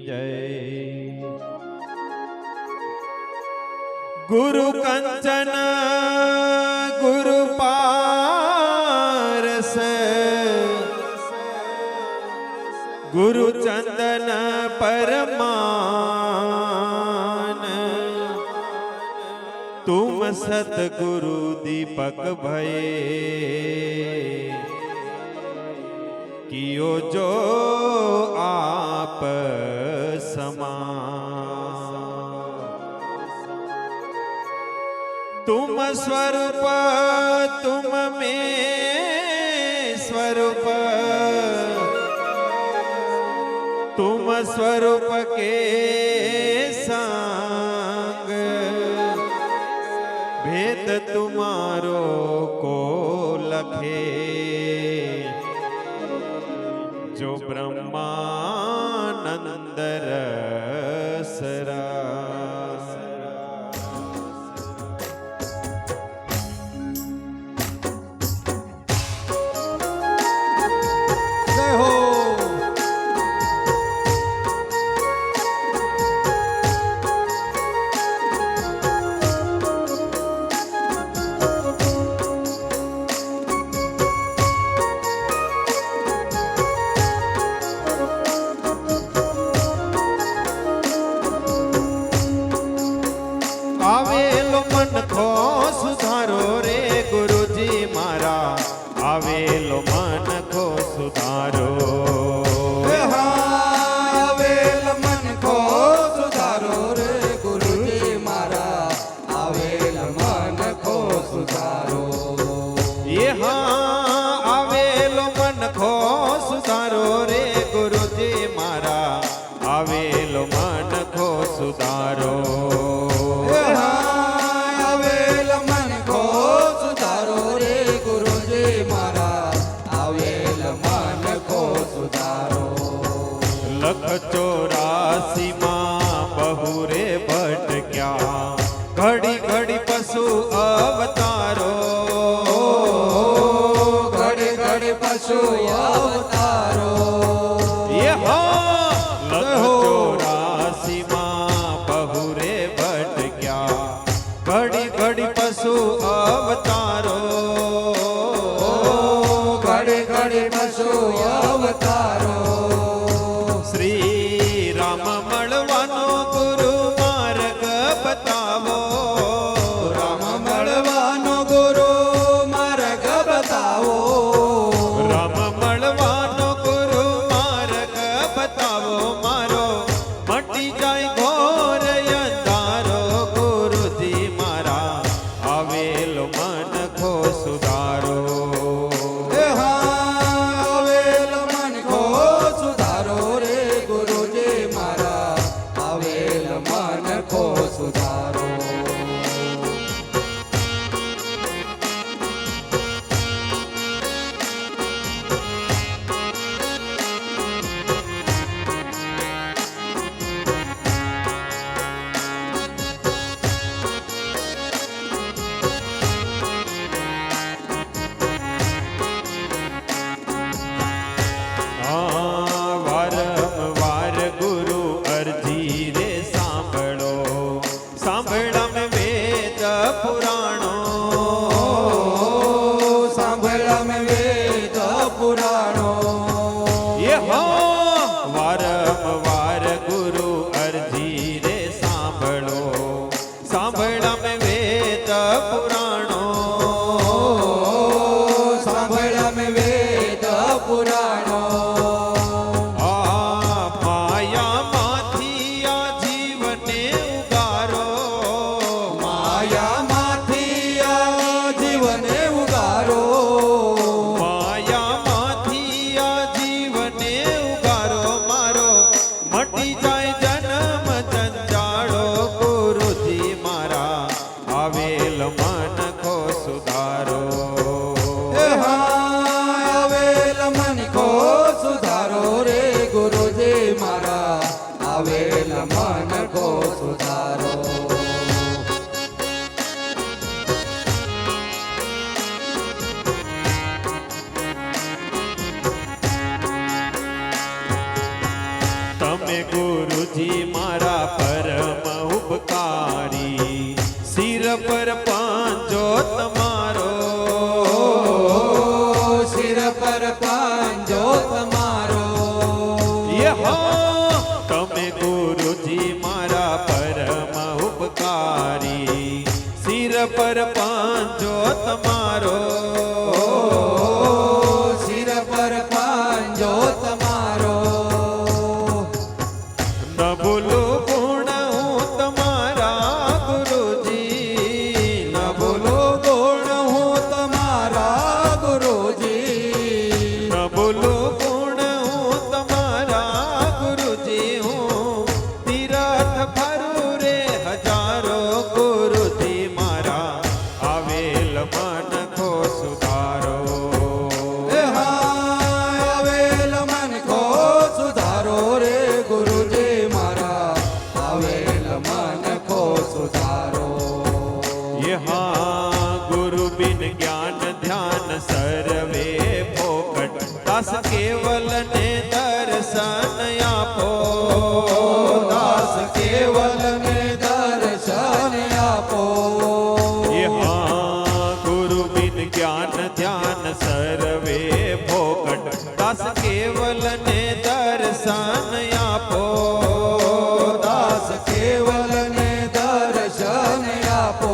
જય। ગુરુ કંચન ગુરુ પારસ ગુરુ ચંદન પરમાન तुम सतगुरु दीपक भये कियो जो आप समान। तुम स्वरूप तुम में स्वरूप तुम स्वरूप के संग भेद तुम्हारो को लखे जो ब्रह्मानंद रसरा। जय हो। आवेलो मन को सुधारो रे गुरुजी मारा आवेलो मन को सुधारो। आवेलो मन को सुधारो रे गुरुजी मारा आवेलो मन को सुधारो। ये हाँ आवेलो मन को सुधारो रे गुरुजी मारा आवेलो मन को सुधारो। आवेल मन को सुधारो रे गुरुजी मारा आवेल मन को सुधारो। लख 84 बहु रे भटक्या घड़ी घड़ी पशु अवतारो। घड़ी घड़ी पशु अवतारो। ये हाँ लख 84 बहु रे भटक्या घड़ी घड़ी पशु अवतारो। घड़ी घड़ी पशु अवतारो। श्री राम મળવાનો ગુરુ માર્ગ બતાવો। રામ મળવાનો ગુરુ માર્ગ બતાવો। રામ મળવાનો ગુરુ માર્ગ બતાવો મારો મટી જાય ઘોર અંધારો। ગુરુજી મારા આવેલો મન ખો સુધારો। આવેલ મન કો સુધારો રે ગુરુજી મારા આવેલ મન કો સુધારો। વારંવાર ગુરુ અરજી રે સાંભળો સાંભળા મેં વેદ પુરાણો। સાંભળા મેં વેદ પુરાણો। ये हाँ वारंवार गुरु अर्जी रे सांभळो सांभळा में वेद पुराणो। સાંભળા મેં વેદ પુરાણો। माया माथी आ जीवने उगारो। માયા માથી આ જીવને ઉગારો। माया माथी आ जीवने उगारो मारो मटी जाय जन्म जंजाळो। गुरुजी मारा आवेल मन को सुधारो। આવેલ મન કો સુધારો રે ગુરુજી મારા આવેલ મન કો સુધારો। તમે ગુરુ ગુરુજી મારા પરમ ઉપકારી શિર પર પાંજો તમારો શિર પર પાંજો તમારો યહા તમે ગુરુજી મારા પરમ ઉપકારી શિર પર પાંજો તમારો શિર પર પાંજો તમારો ન ભૂલું ગુણ હું તમારા ગુરુજી ન બોલો ગુણ હું તમારા ગુરુજી ન ભૂલું ગુણ હું તમારા ગુરુજી હું તીરથ ફરું રે હજારો ગુરુજી મારા આવેલ મન કો સુધારો એ હાય આવેલ મન કો સુધારો રે ગુરુજી મારા આવેલ મન કો સુધારો યહા ગુરુ બિન જ્ઞાન ધ્યાન સર્વે ફોકટ દાસ કેવલ ને દર્શન આપો દાસ કેવલ ને દર્શન આપો યહા ગુરુ બિન જ્ઞાન ધ્યાન સર્વે ફોકટ દાસ કેવલ ને દર્શન આપો દાસ કેવલ ને દર્શન આપો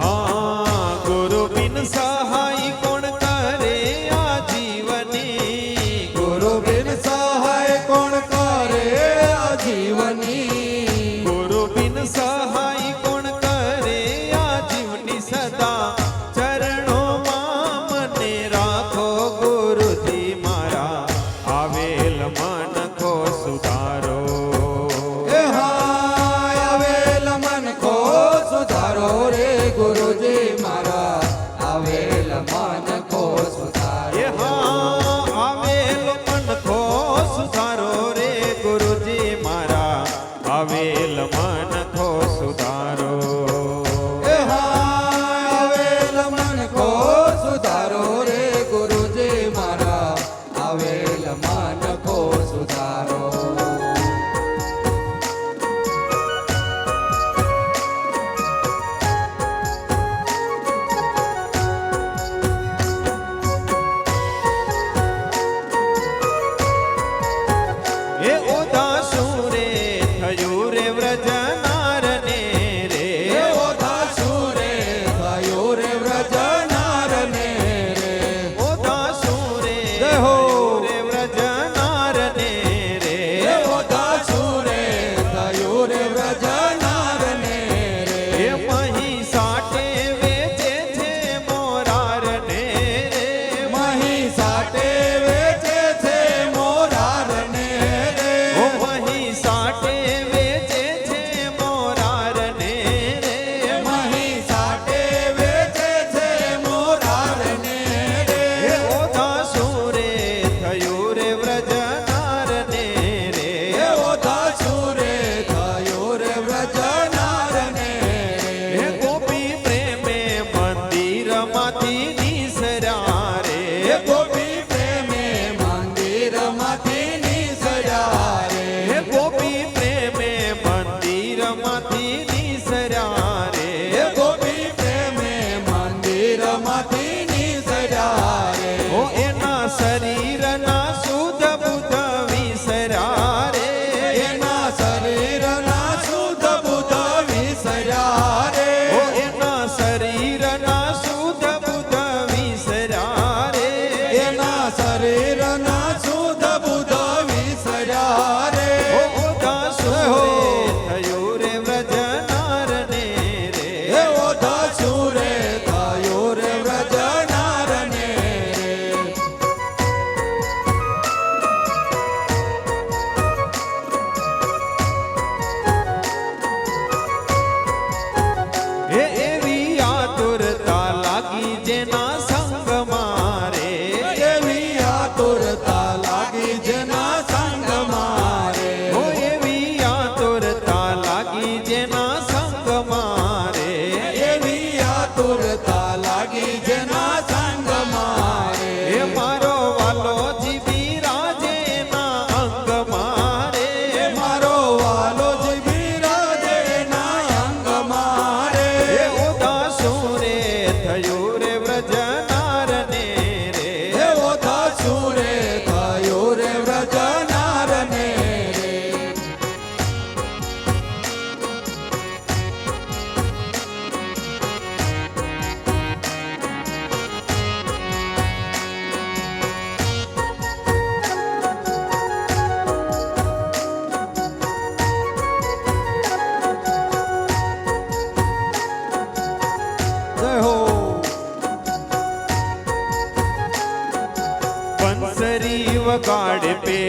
હા ગુરુ બિન સહાય કોણ કરે આ જીવની ગુરુ બિન સહાય કોણ કરે આ જીવની ગુરુ બિન સહાય કોણ કરે આ જીવની સદા ચરણોમાં મને રાખો ગુરુજી મારા આવેલ મન કો સુધારો એ હાય આવેલ મન કો સુધારો રે ગુરુજી મારા આવેલ મન કો સુધારો એ હા આવેલ મન કો સુધારો રે ગુરુજી મારા આવેલ મન કો સુધારો એ હાય આવેલ મન કો સુધારો રે ગુરુજી મારા આવેલ મન કો સુધારો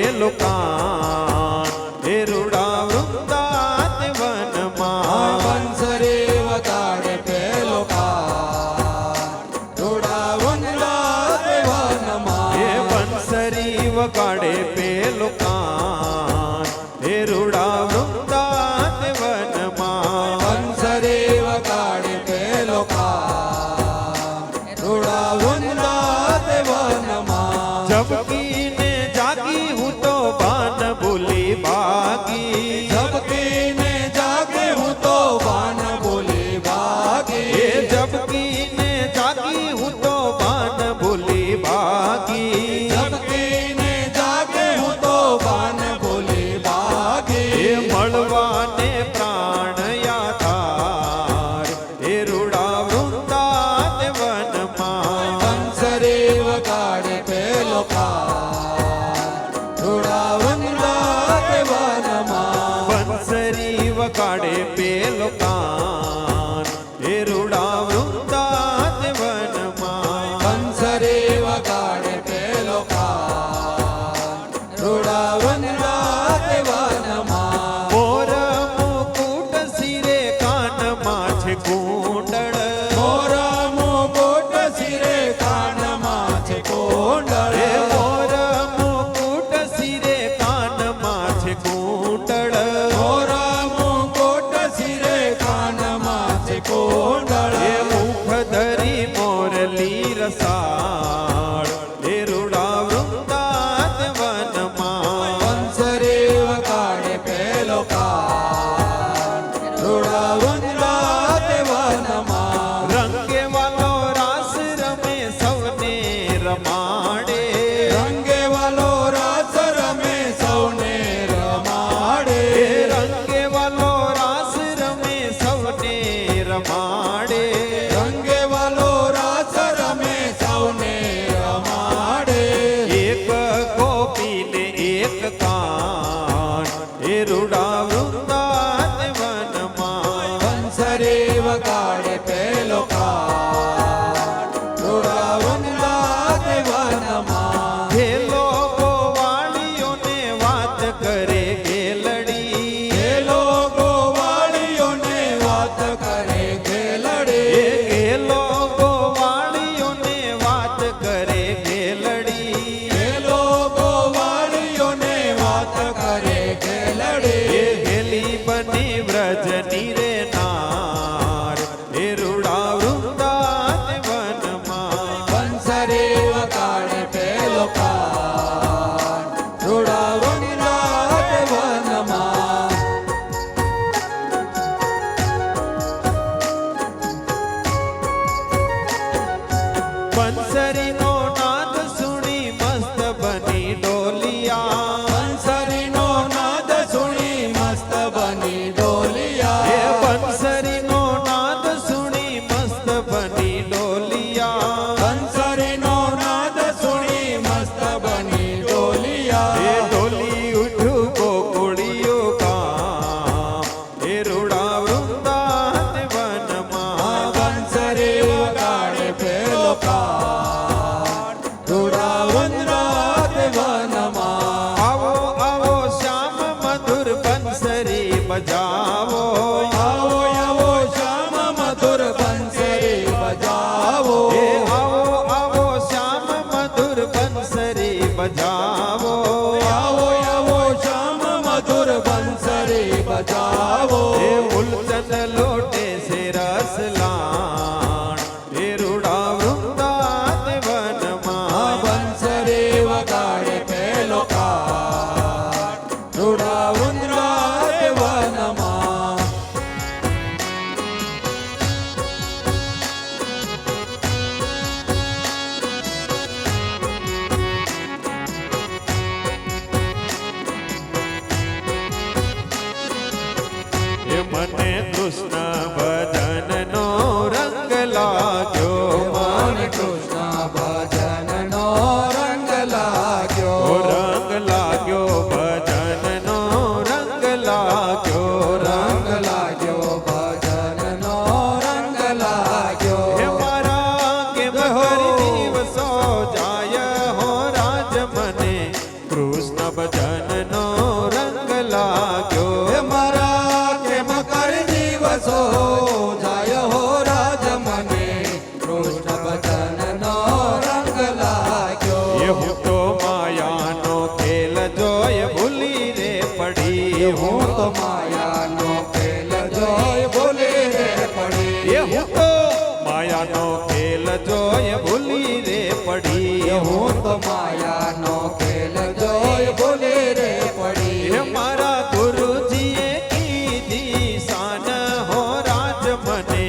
પેલો કાન હે રૂડા વૃંદાવન વનમાં બંસરે વગાડે પેલો કાન રૂડા વનરાજ વનમાં હે બંસરી વગાડે પેલો કાન હે રૂડા વૃંદાવન વનમાં બંસરે વગાડે પેલો કાન રૂડા વનરાજ વનમાં ઝબકીને જાગી હું તો ભાન ભૂલી ભાગી ઝબકીને જાગે હું તો વાન બોલી એ ભાગી ઝબકીને જાગી હું તો ભાન ભૂલી ભાગી ઝબકીને જાગે હું તો વાન બોલી એ ભાગી મળવાને પ્રાણ યાધાર એ રૂડા વૃંદાવન વનમાં બંસરે વગાડે પેલો કાન રૂડા વનરાજ વનમાં બંસરી વગાડે પેલો કાન એ રૂડા વૃંદાવન વનમાં બંસરે વગાડે પેલો કાન રૂડા વનરાજ વનમાં મોર મુકુટ શિરે કાનમાં છે કુંડળ મોર મુકુટ શિરે કાનમાં છે કોંડળ એ મોર મુકુટ શિરે કાનમાં છે કુંડળ મોર મુકુટ શિરે કાનમાં છે કોંડળ એ મુખ ધરી મોરલી રસાળ એ રૂડા વૃંદાવન વનમાં બંસરે વગાડે પેલો કાન રૂડા વનરાજ વનમાં રંગે વાલો રાસ રમે સૌને રમાડે રંગે વાલો રાસ રમે સૌને રમાડે એ રંગે વાલો રાસ રમે સૌને રમાડે રંગે વાલો રાસ રમે સૌને રમાડે એક ગોપીને એક કાન એ રૂડા વૃંદાવન વનમાં બંસરે વગાડે પેલો કાન રૂડા વનરાજ વનમાં ખેલો ગોવાળીઓને વાત કરે ગેલડી એ લોકો વાળીઓને વાત કરે ગેલડે એ ખેલો ગોવાળીઓને વાત કરે ગેલડી એ લોકો વાળીઓને વાત કરે ગેલડે એ ગેલી બની વ્રજની રે નાર એ રૂડા વૃંદાવન વનમાં બંસરે વગાડે પેલો કાન રૂડા વનરાજ વનમાં બંસરીનો નાદ સુણી મસ્ત બની ડોલિયા બંસરીનો નાદ સુણી મસ્ત બની એ ડોલિયા બંસરીનો નાદ સુણી મસ્ત બની ડોલિયા બંસરીનો નાદ સુણી મસ્ત બની એ ડોલિયા ડોલી ઉઠું ગોકુળિયું ગામ એ રૂડા વૃંદાવન વનમાં બંસરે વગાડે પેલો કાન રૂડા વનરાજ વનમાં આવો આવો શ્યામ મધુર બંસરી બજાવો આવો આવો શ્યામ મધુર બંસરી બજાવો એ આવો આવો શ્યામ મધુર બંસરી બજાવો આવો આવો શ્યામ મધુર બંસરી બજાવો એ મૂલચંદ લોટે છે રસલાણ એ રૂડા વૃંદાવન વનમાં બંસરે વગાડે પેલો કાન રૂડા વનરાજ વનમાં એ મને કૃષ્ણ ભજનનો રંગ લાગ્યો મને કૃષ્ણ ભજનનો રંગ લાગ્યો ઓ રંગ લાગ્યો ભજનનો રંગ લાગ્યો રંગ લાગ્યો ભજનનો રંગ લાગ્યો હે મારા કેમ હરિ દિવસો જાય હો રાજ મને કૃષ્ણ ભજન ભજનનો રંગ લાગ્યો હે મારા કેમ કરી દિવસો જાય હો રાજ મને કૃષ્ણ ભજનનો રંગ લાગ્યો એ હું તો માયાનો ખેલ જોય ભૂલી રે પડી હું તો માયાનો ખેલ જોઈ ભૂલી રે પડી એ હું તો માયાનો ખેલ જોય ભૂલી રે પડી હું તો માયાનો ખેલ જોઈ ભૂલી રે પડી હે મારા ગુરુજીએ કીધી શાન હો રાજ મને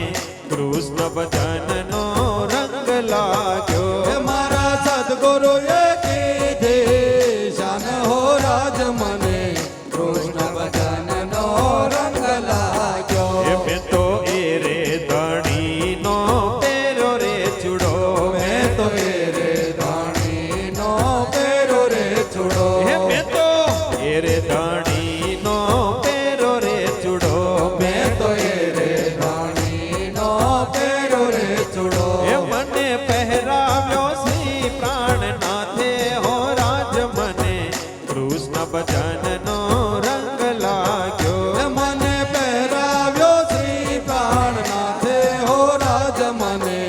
કૃષ્ણ ભજનનો રંગ લાગ્યો હે મારા સદગુરુએ કીધી શાન હો રાજ મને કૃષ્ણ ભજનનો રંગ લાગ્યો એ મેં તો એ રે ધણીનો પેરો રે ચૂડો મેં તો એ રે ધાણીનો પેરો રે ચૂડો હે મેં તો એ રે ધણીનો પેરો રે ચૂડો મેં તો એ રે ધાણીનો પેરો રે ચૂડો એ મને પહેરાવ્યો શ્રી પ્રાણનાથે હો રાજ મને કૃષ્ણ ભજનનો રંગ લાગ્યો હે મને પહેરાવ્યો શ્રી પ્રાણનાથે હો રાજ મને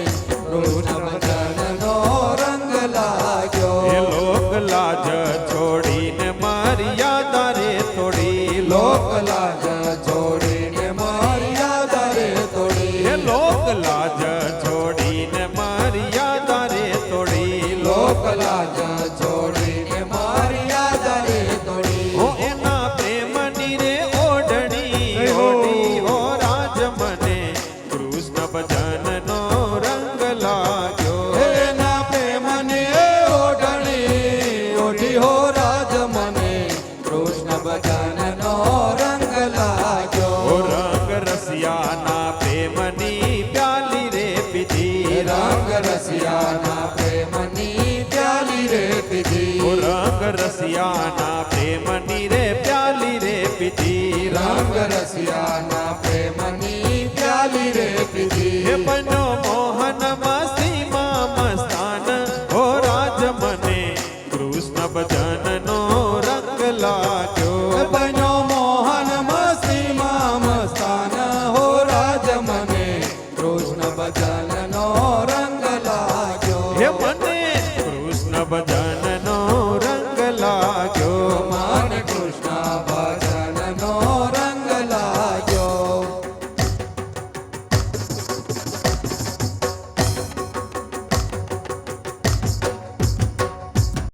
કૃષ્ણ ભજનનો રંગ લાગ્યો એ લોક લાજ છોડીને મારી યાદા રે થોડી લોક લાજ છોડીને મારી યાદ રે તોડી એ લોક લાજ છોડીને મારી યાદા રે થોડી લોક લાજ છોડીને મારી યાદ રે તોડી હો એના પ્રેમની રે ઓઢણી ઓઢી હો રાજ મને કૃષ્ણ ભજનનો રંગ લાગ્યો એના પ્રેમને ઓઢણી ઓઢી હો રાજ મને કૃષ્ણ ભજનનો રંગ લાગ્યો ઓ રંગ રસિયાના પ્રેમની પ્યાલી રે પીધી રંગ રસિયાના પ્રેમની પ્યાલી રે પીધી ઓ રંગ રસિયાના પ્રેમની રે પ્યાલી રે પીધી રંગ રસિયા